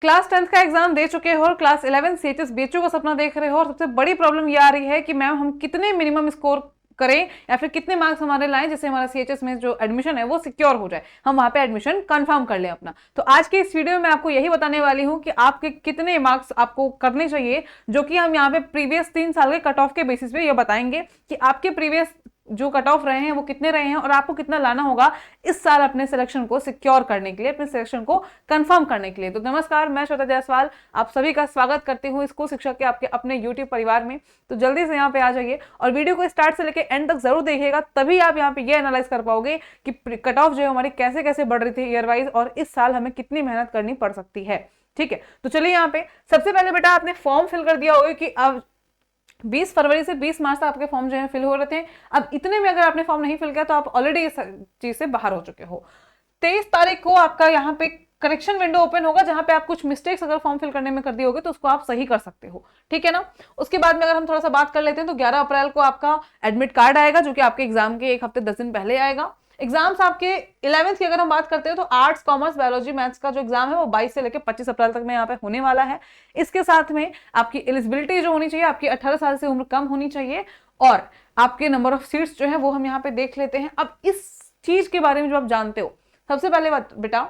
Class 10th का exam दे चुके हो और क्लास 11 सीएचएस बीएचयू का सपना देख रहे हो और सबसे बड़ी प्रॉब्लम ये आ रही है कि मैम हम कितने मिनिमम स्कोर करें या फिर कितने मार्क्स हमारे लाएं जिससे हमारा सीएचएस में जो एडमिशन है वो सिक्योर हो जाए, हम वहां पे एडमिशन कंफर्म कर लें अपना। तो आज के इस वीडियो में आपको यही बताने वाली हूं कि आपके कितने मार्क्स आपको करने चाहिए, जो कि हम यहाँ पे प्रीवियस 3 साल के कट ऑफ के बेसिस पे ये बताएंगे कि आपके प्रीवियस जो कट ऑफ रहे हैं वो कितने रहे हैं और आपको कितना लाना होगा इस साल अपने सिलेक्शन को सिक्योर करने के लिए, अपने सिलेक्शन को कंफर्म करने के लिए। तो नमस्कार, मैं श्वेता जायसवाल आप सभी का स्वागत करती हूँ स्कूल शिक्षा के आपके अपने यूट्यूब परिवार में। तो जल्दी से यहाँ पे आ जाइए और वीडियो को स्टार्ट से लेकर एंड तक जरूर देखिएगा, तभी आप यहाँ पे ये एनालाइज कर पाओगे कि कट ऑफ जो है हमारी कैसे कैसे बढ़ रही थी ईयर वाइज और इस साल हमें कितनी मेहनत करनी पड़ सकती है। ठीक है, तो चलिए यहाँ पे सबसे पहले बेटा आपने फॉर्म फिल कर दिया होगा कि अब 20 फरवरी से 20 मार्च तक आपके फॉर्म जो है फिल हो रहे थे। अब इतने में अगर आपने फॉर्म नहीं फिल किया तो आप ऑलरेडी इस चीज से बाहर हो चुके हो। 23 तारीख को आपका यहाँ पे करेक्शन विंडो ओपन होगा, जहां पे आप कुछ मिस्टेक्स अगर फॉर्म फिल करने में कर दिए होगे तो उसको आप सही कर सकते हो। ठीक है ना। उसके बाद में अगर हम थोड़ा सा बात कर लेते हैं तो 11 अप्रैल को आपका एडमिट कार्ड आएगा, जो कि आपके एग्जाम के 1 हफ्ते 10 दिन पहले आएगा। एग्जाम्स आपके 11th की अगर हम बात करते हैं तो आर्ट्स, कॉमर्स, बायोलॉजी, मैथ्स का जो एग्जाम है वो 22 से लेकर 25 अप्रैल तक में यहाँ पे होने वाला है। इसके साथ में आपकी एलिजिबिलिटी जो होनी चाहिए, आपकी 18 साल से उम्र कम होनी चाहिए और आपके नंबर ऑफ सीट्स जो है वो हम यहाँ पे देख लेते हैं। अब इस चीज के बारे में जो आप जानते हो, सबसे पहले बात बेटा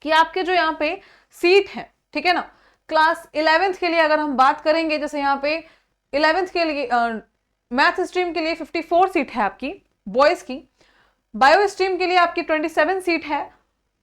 कि आपके जो यहाँ पे सीट है, ठीक है ना, क्लास 11th के लिए अगर हम बात करेंगे, जैसे यहाँ पे 11th के लिए मैथ स्ट्रीम के लिए 54 सीट है आपकी बॉयज की, बायो स्ट्रीम के लिए आपकी 27 सीट है,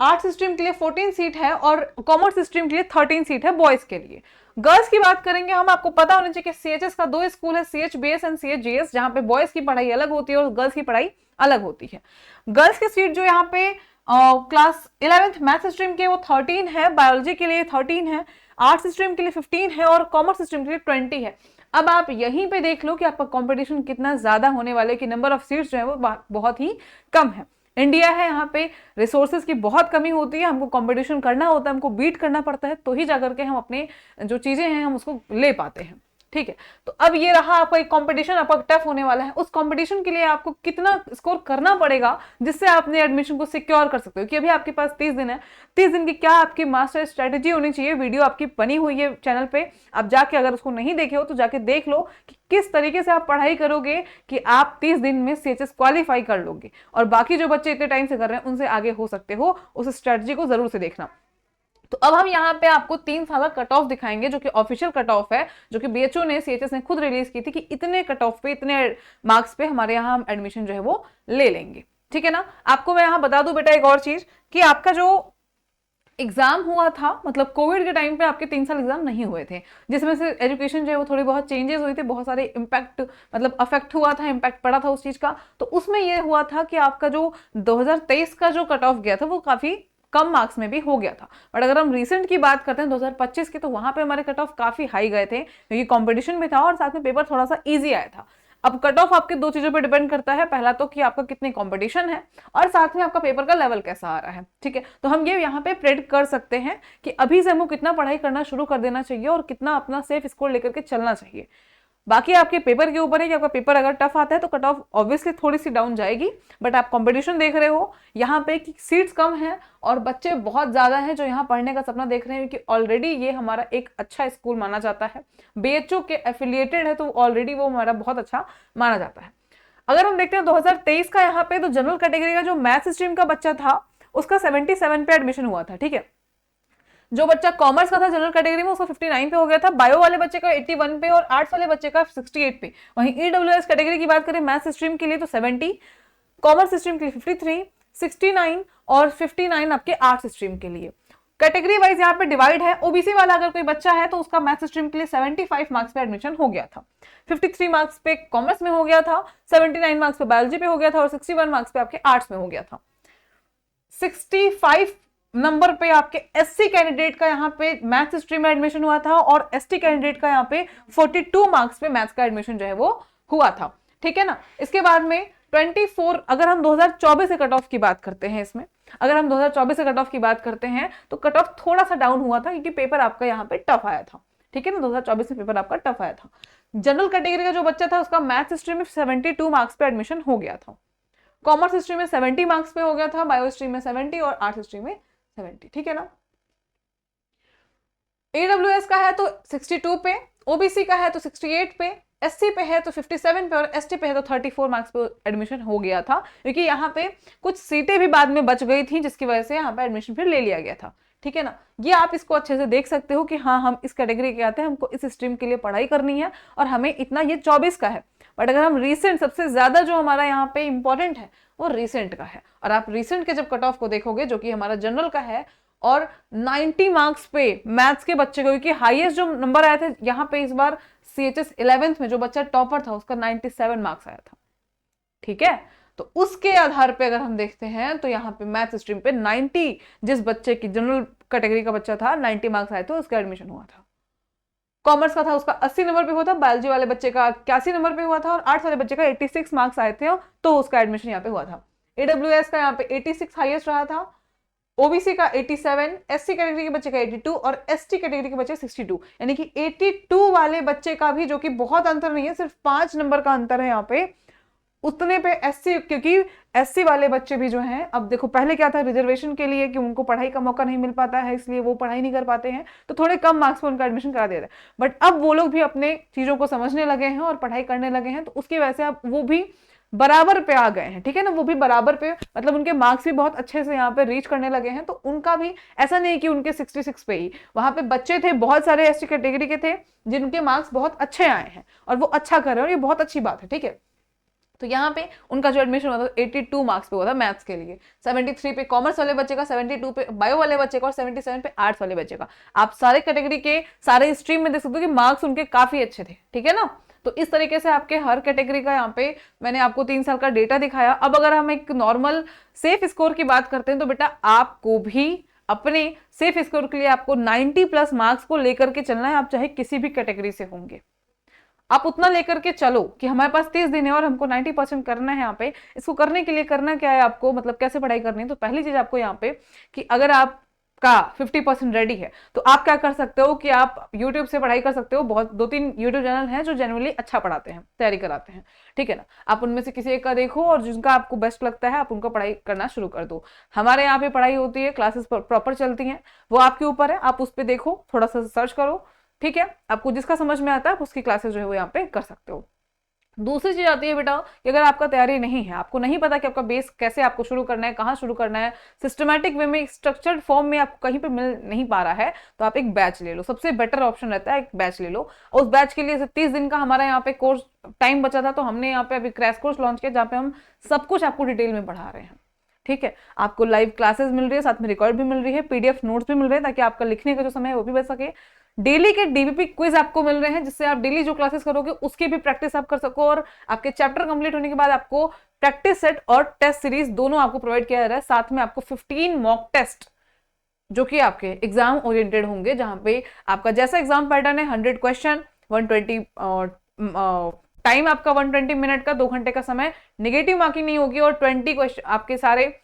आर्ट्स स्ट्रीम के लिए 14 सीट है और कॉमर्स स्ट्रीम के लिए 13 सीट है बॉयज के लिए। गर्ल्स की बात करेंगे हम, आपको पता होना चाहिए कि सीएचएस का 2 स्कूल है, सीएचबीएस एंड सीएचजीएस, जहां पे बॉयज की पढ़ाई अलग होती है और गर्ल्स की पढ़ाई अलग होती है। गर्ल्स की सीट जो यहाँ पे क्लास 11th मैथ स्ट्रीम के वो 13 है, बायोलॉजी के लिए 13 है, आर्ट्स स्ट्रीम के लिए 15 है और कॉमर्स स्ट्रीम के लिए 20 है। अब आप यहीं पे देख लो कि आपका कंपटीशन कितना ज्यादा होने वाले कि नंबर ऑफ सीट्स जो है वो बहुत ही कम है। इंडिया है, यहाँ पे रिसोर्सेज की बहुत कमी होती है, हमको कंपटीशन करना होता है, हमको बीट करना पड़ता है, तो ही जाकर के हम अपने जो चीजें हैं हम उसको ले पाते हैं। ठीक है, तो अब ये रहा आपका एक कंपटीशन, आपका टफ होने वाला है। उस कंपटीशन के लिए आपको कितना स्कोर करना पड़ेगा जिससे आप अपने एडमिशन को सिक्योर कर सकते हो, कि अभी आपके पास 30 दिन है। 30 दिन की क्या आपकी मास्टर स्ट्रेटेजी होनी चाहिए, वीडियो आपकी बनी हुई है चैनल पे, आप जाके अगर उसको नहीं देखे हो तो जाके देख लो कि किस तरीके से आप पढ़ाई करोगे कि आप 30 दिन में सीएचएस क्वालिफाई कर लोगे और बाकी जो बच्चे इतने टाइम से कर रहे हैं उनसे आगे हो सकते हो। उस स्ट्रेटेजी को जरूर से देखना। तो अब हम यहाँ पे आपको 3 साल का कट ऑफ दिखाएंगे, जो कि ऑफिशियल कट ऑफ है, जो कि बीएचयू ने, सीएचएस ने खुद रिलीज की थी कि इतने कट ऑफ पे, इतने मार्क्स पे हमारे यहाँ हम एडमिशन जो है वो ले लेंगे। ठीक है ना। आपको मैं यहाँ बता दूं बेटा एक और चीज कि आपका जो एग्जाम हुआ था, मतलब कोविड के टाइम पे आपके 3 साल एग्जाम नहीं हुए थे, जिसमें से एजुकेशन जो है वो थोड़ी बहुत चेंजेस हुई थी, बहुत सारे इम्पैक्ट मतलब अफेक्ट हुआ था, इम्पैक्ट पड़ा था उस चीज का। तो उसमें ये हुआ था कि आपका जो 2023 का जो कट ऑफ गया था वो काफी कम मार्क्स में भी हो गया था। बट अगर हम रिसेंट की बात करते हैं 2025 की, तो वहां पे हमारे कट ऑफ काफी हाई गए थे, क्योंकि कंपटीशन भी था और साथ में पेपर थोड़ा सा इजी आया था। अब कट ऑफ आपके 2 चीजों पर डिपेंड करता है, पहला तो कि आपका कितनी कंपटीशन है और साथ में आपका पेपर का लेवल कैसा आ रहा है। ठीक है, तो हम ये यहाँ पे प्रेडिक्ट कर सकते हैं कि अभी से हमको कितना पढ़ाई करना शुरू कर देना चाहिए और कितना अपना सेफ स्कोर लेकर के चलना चाहिए। बाकी आपके पेपर के ऊपर है कि आपका पेपर अगर टफ आता है तो कट ऑफ ऑब्वियसली थोड़ी सी डाउन जाएगी, बट आप कंपटीशन देख रहे हो यहाँ पे कि सीट्स कम हैं और बच्चे बहुत ज्यादा हैं जो यहाँ पढ़ने का सपना देख रहे हैं, कि ऑलरेडी ये हमारा एक अच्छा स्कूल माना जाता है, बीएचयू के एफिलिएटेड है, तो ऑलरेडी वो हमारा बहुत अच्छा माना जाता है। अगर हम देखते हैं 2023 का यहाँ पे, तो जनरल कैटेगरी का जो मैथ स्ट्रीम का बच्चा था उसका 77 पे एडमिशन हुआ था। ठीक है, जो बच्चा कॉमर्स का था जनरल कैटेगरी में उसका 59 पे हो गया था, बायो वाले बच्चे का 81 पे और आर्ट्स वाले बच्चे का 68 पे। वहीं ईडब्ल्यूएस कैटेगरी की बात करें मैथ स्ट्रीम के लिए तो 70, कॉमर्स स्ट्रीम के लिए 53, 69 और 59 आपके आर्ट्स स्ट्रीम के लिए। कैटेगरी वाइज यहाँ पे डिवाइड है। ओबीसी वाला अगर कोई बच्चा है तो उसका मैथ स्ट्रीम के लिए 75 मार्क्स पे एडमिशन हो गया था, 53 मार्क्स पे कॉमर्स में हो गया था, 79 मार्क्स पे बायोलॉजी पे हो गया था और 61 मार्क्स पे आपके आर्ट्स में हो गया था। 65 नंबर पे आपके एससी कैंडिडेट का यहाँ पे मैथ स्ट्रीम में एडमिशन हुआ था और एसटी कैंडिडेट का यहाँ पे 42 मार्क्स पे मैथ्स का एडमिशन जो है वो हुआ था। ठीक है ना। इसके बाद में 24, अगर हम 2024 से कट ऑफ की बात करते हैं, इसमें अगर हम 2024 से कट ऑफ की बात करते हैं तो कट ऑफ थोड़ा सा डाउन हुआ था क्योंकि पेपर आपका यहाँ पे टफ आया था। ठीक है ना, 2024 में पेपर आपका टफ आया था। जनरल कैटेगरी का जो बच्चा था उसका मैथ स्ट्रीम में 72 मार्क्स पे एडमिशन हो गया था, कॉमर्स स्ट्रीम में 70 मार्क्स पे हो गया था, बायो स्ट्रीम में 70 और आर्ट्स स्ट्रीम में 70। ठीक है ना। AWS का है तो 62 पे, OBC का है तो 68 पे, SC पे है तो 57 पे और ST पे है तो 34 मार्क्स पे एडमिशन हो गया था, क्योंकि यहाँ पे कुछ सीटें भी बाद में बच गई थी जिसकी वजह से यहाँ पे एडमिशन फिर ले लिया गया था। ठीक है ना, ये आप इसको अच्छे से देख सकते हो कि हाँ हम इस कैटेगरी के आते हैं, हमको इस स्ट्रीम के लिए पढ़ाई करनी है और हमें इतना, ये 24 का है। बट अगर हम रिसेंट, सबसे ज्यादा जो हमारा यहाँ पे इंपॉर्टेंट है वो रिसेंट का है, और आप रिसेंट के जब कट ऑफ को देखोगे जो कि हमारा जनरल का है, और 90 मार्क्स पे मैथ्स के बच्चे को, क्योंकि हाईएस्ट जो नंबर आए थे यहाँ पे इस बार CHS 11th में जो बच्चा टॉपर था उसका 97 मार्क्स आया था। ठीक है, तो उसके आधार पे अगर हम देखते हैं तो यहाँ पे मैथ स्ट्रीम पे 90, जिस बच्चे की जनरल कैटेगरी का बच्चा था 90 मार्क्स आए थे उसका एडमिशन हुआ था। कॉमर्स का था उसका 80 नंबर पे हुआ था, बायोलॉजी वाले बच्चे का 81 नंबर पे हुआ था, और आर्ट्स वाले बच्चे का 86 मार्क्स आए थे तो उसका एडमिशन यहाँ पे हुआ था। AWS का यहाँ पे 86 हाईएस्ट रहा था, OBC का 87, SC कैटेगरी के बच्चे का 82 और ST कैटेगरी के बच्चे 62, यानी कि 82 वाले बच्चे का भी, जो कि बहुत अंतर नहीं है, सिर्फ 5 नंबर का अंतर है यहाँ पे, उतने पे SC, क्योंकि SC वाले बच्चे भी जो हैं, अब देखो पहले क्या था, रिजर्वेशन के लिए कि उनको पढ़ाई का मौका नहीं मिल पाता है इसलिए वो पढ़ाई नहीं कर पाते हैं, तो थोड़े कम मार्क्स पर उनका एडमिशन करा देते हैं। बट अब वो लोग भी अपने चीजों को समझने लगे हैं और पढ़ाई करने लगे हैं, तो उसकी वजह से अब वो भी बराबर पे आ गए हैं। ठीक है ना, वो भी बराबर पे, मतलब उनके मार्क्स भी बहुत अच्छे से यहाँ पे रीच करने लगे हैं, तो उनका भी ऐसा नहीं कि उनके 66 पे ही, वहां पे बच्चे थे बहुत सारे ST कैटेगरी के थे जिनके मार्क्स बहुत अच्छे आए हैं और वो अच्छा कर रहे हैं, और ये बहुत अच्छी बात है। ठीक है, तो यहाँ पे उनका जो एडमिशन हुआ था 82 मार्क्स पे हुआ था मैथ्स के लिए, 73 पे कॉमर्स वाले बच्चे का, 72 पे बायो वाले बच्चे का और 77 पे आर्ट्स वाले बच्चे का। आप सारे कैटेगरी के सारे स्ट्रीम में देख सकते हो कि मार्क्स उनके काफी अच्छे थे। ठीक है ना, तो इस तरीके से आपके हर कैटेगरी का यहाँ पे मैंने आपको 3 साल का डेटा दिखाया। अब अगर हम एक नॉर्मल सेफ स्कोर की बात करते हैं तो बेटा आपको भी अपने सेफ स्कोर के लिए आपको 90+ मार्क्स को लेकर के चलना है, आप चाहे किसी भी कैटेगरी से होंगे, आप उतना लेकर के चलो कि हमारे पास 30 दिन है और हमको 90% करना है। यहाँ पे इसको करने के लिए करना क्या है आपको, मतलब कैसे पढ़ाई करनी है, तो पहली चीज आपको यहाँ पे कि अगर आपका 50% रेडी है तो आप क्या कर सकते हो कि आप YouTube से पढ़ाई कर सकते हो। बहुत 2-3 YouTube चैनल हैं जो जनरली अच्छा पढ़ाते हैं, तैयारी कराते हैं। ठीक है ना, आप उनमें से किसी एक का देखो और जिनका आपको बेस्ट लगता है आप उनका पढ़ाई करना शुरू कर दो। हमारे यहाँ पे पढ़ाई होती है, क्लासेस प्रॉपर चलती हैं, वो आपके ऊपर है, आप उस पर देखो, थोड़ा सा सर्च करो। ठीक है, आपको जिसका समझ में आता है उसकी क्लासेस जो है वो यहाँ पे कर सकते हो। दूसरी चीज आती है बेटा कि अगर आपका तैयारी नहीं है, आपको नहीं पता कि आपका बेस कैसे आपको शुरू करना है, कहाँ शुरू करना है, सिस्टमैटिक वे में, स्ट्रक्चर्ड फॉर्म में आपको कहीं पे मिल नहीं पा रहा है, तो आप एक बैच ले लो। सबसे बेटर ऑप्शन रहता है एक बैच ले लो। और उस बैच के लिए 30 दिन का हमारा यहाँ पे कोर्स टाइम बचा था, तो हमने यहाँ पे अभी क्रैश कोर्स लॉन्च किया जहाँ पे हम सब कुछ आपको डिटेल में पढ़ा रहे हैं। ठीक है, आपको लाइव क्लासेस मिल रही है, साथ में रिकॉर्ड भी मिल रही है, PDF नोट्स भी मिल रहे हैं ताकि आपका लिखने का जो समय है वो भी बच सके। डेली के DBP क्विज आपको मिल रहे हैं जिससे आप डेली जो क्लासेस करोगे उसकी भी प्रैक्टिस आप कर सको, और आपके चैप्टर कंप्लीट होने के बाद आपको प्रैक्टिस सेट और टेस्ट सीरीज दोनों आपको प्रोवाइड किया जा रहा है। साथ में आपको 15 मॉक टेस्ट जो कि आपके एग्जाम ओरिएंटेड होंगे, जहां पे आपका जैसा एग्जाम पैटर्न है 100 क्वेश्चन, 120 टाइम आपका 120 मिनट का, 2 घंटे का समय, नेगेटिव मार्किंग नहीं होगी, और 20 क्वेश्चन आपके सारे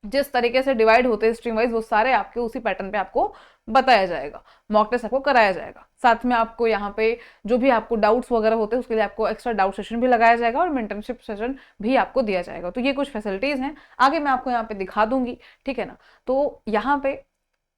जिस तरीके से डिवाइड होते हैं स्ट्रीम वाइज वो सारे आपके उसी पैटर्न पे आपको बताया जाएगा, मॉक टेस्ट आपको कराया जाएगा। साथ में आपको यहाँ पे जो भी आपको डाउट्स वगैरह होते हैं उसके लिए आपको एक्स्ट्रा डाउट सेशन भी लगाया जाएगा और मेंटरशिप सेशन भी आपको दिया जाएगा। तो ये कुछ फैसिलिटीज हैं, आगे मैं आपको यहाँ पे दिखा दूंगी। ठीक है ना, तो यहाँ पे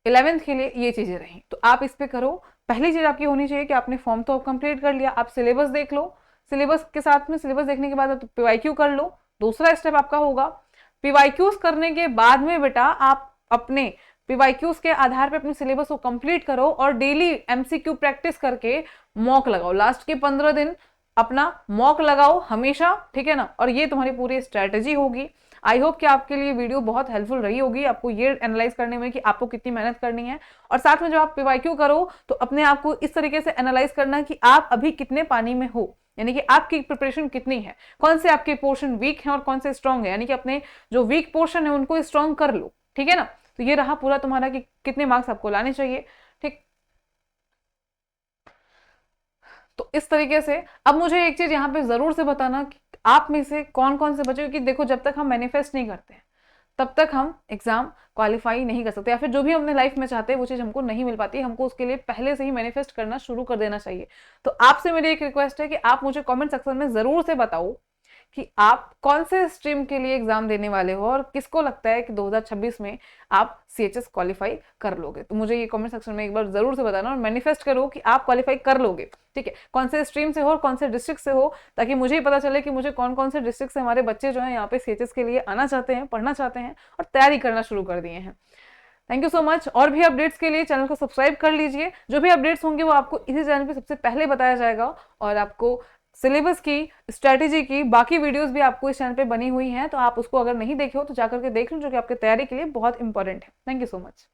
11th के लिए ये चीजें रही, तो आप इस पे करो। पहली चीज आपकी होनी चाहिए कि आपने फॉर्म तो कंप्लीट कर लिया, आप सिलेबस देख लो, सिलेबस के साथ में सिलेबस देखने के बाद आप PYQ कर लो। दूसरा स्टेप आपका होगा PYQs करने के बाद में बेटा आप अपने PYQs के आधार पे अपने सिलेबस को कंप्लीट करो और डेली MCQ प्रैक्टिस करके मॉक लगाओ। लास्ट के 15 दिन अपना मॉक लगाओ हमेशा। ठीक है ना, और ये तुम्हारी पूरी स्ट्रेटेजी होगी। आई होप कि आपके लिए वीडियो बहुत हेल्पफुल रही होगी, आपको ये एनालाइज करने में कि आपको कितनी मेहनत करनी है। और साथ में जब आप PYQ करो तो अपने आप को इस तरीके से एनालाइज करना कि आप अभी कितने पानी में हो, यानी कि आपकी प्रिपरेशन कितनी है, कौन से आपके पोर्शन वीक हैं और कौन से स्ट्रांग है, यानी कि अपने जो वीक पोर्शन है उनको स्ट्रांग कर लो। ठीक है ना, तो ये रहा पूरा तुम्हारा कि कितने मार्क्स आपको लाने चाहिए। ठीक, तो इस तरीके से अब मुझे एक चीज यहाँ पे जरूर से बताना कि आप में से कौन कौन से बच्चे, क्योंकि देखो जब तक हम मैनिफेस्ट नहीं करते हैं तब तक हम एग्जाम क्वालिफाई नहीं कर सकते, या फिर जो भी हमने लाइफ में चाहते हैं वो चीज हमको नहीं मिल पाती। हमको उसके लिए पहले से ही मैनिफेस्ट करना शुरू कर देना चाहिए। तो आपसे मेरी एक रिक्वेस्ट है कि आप मुझे कमेंट सेक्शन में जरूर से बताओ कि आप कौन से स्ट्रीम के लिए एग्जाम देने वाले हो और किसको लगता है कि 2026 में आप CHS क्वालिफाई कर लोगे। तो मुझे ये कमेंट सेक्शन में एक बार जरूर से बताना और मैनिफेस्ट करो कि आप क्वालिफाई कर लोगे। ठीक है, कौन से स्ट्रीम से हो और कौन से डिस्ट्रिक्ट से हो, ताकि मुझे ही पता चले कि मुझे कौन कौन से डिस्ट्रिक्ट से हमारे बच्चे जो हैं यहाँ पे CHS के लिए आना चाहते हैं, पढ़ना चाहते हैं और तैयारी करना शुरू कर दिए हैं। Thank you so much. और भी अपडेट्स के लिए चैनल को सब्सक्राइब कर लीजिए। जो भी अपडेट्स होंगे वो आपको इसी चैनल पे सबसे पहले बताया जाएगा और आपको सिलेबस की, स्ट्रैटेजी की बाकी वीडियोस भी आपको इस चैनल पे बनी हुई हैं, तो आप उसको अगर नहीं देखे हो तो जाकर के देख लो, जो कि आपकी तैयारी के लिए बहुत इंपॉर्टेंट है। Thank you so much.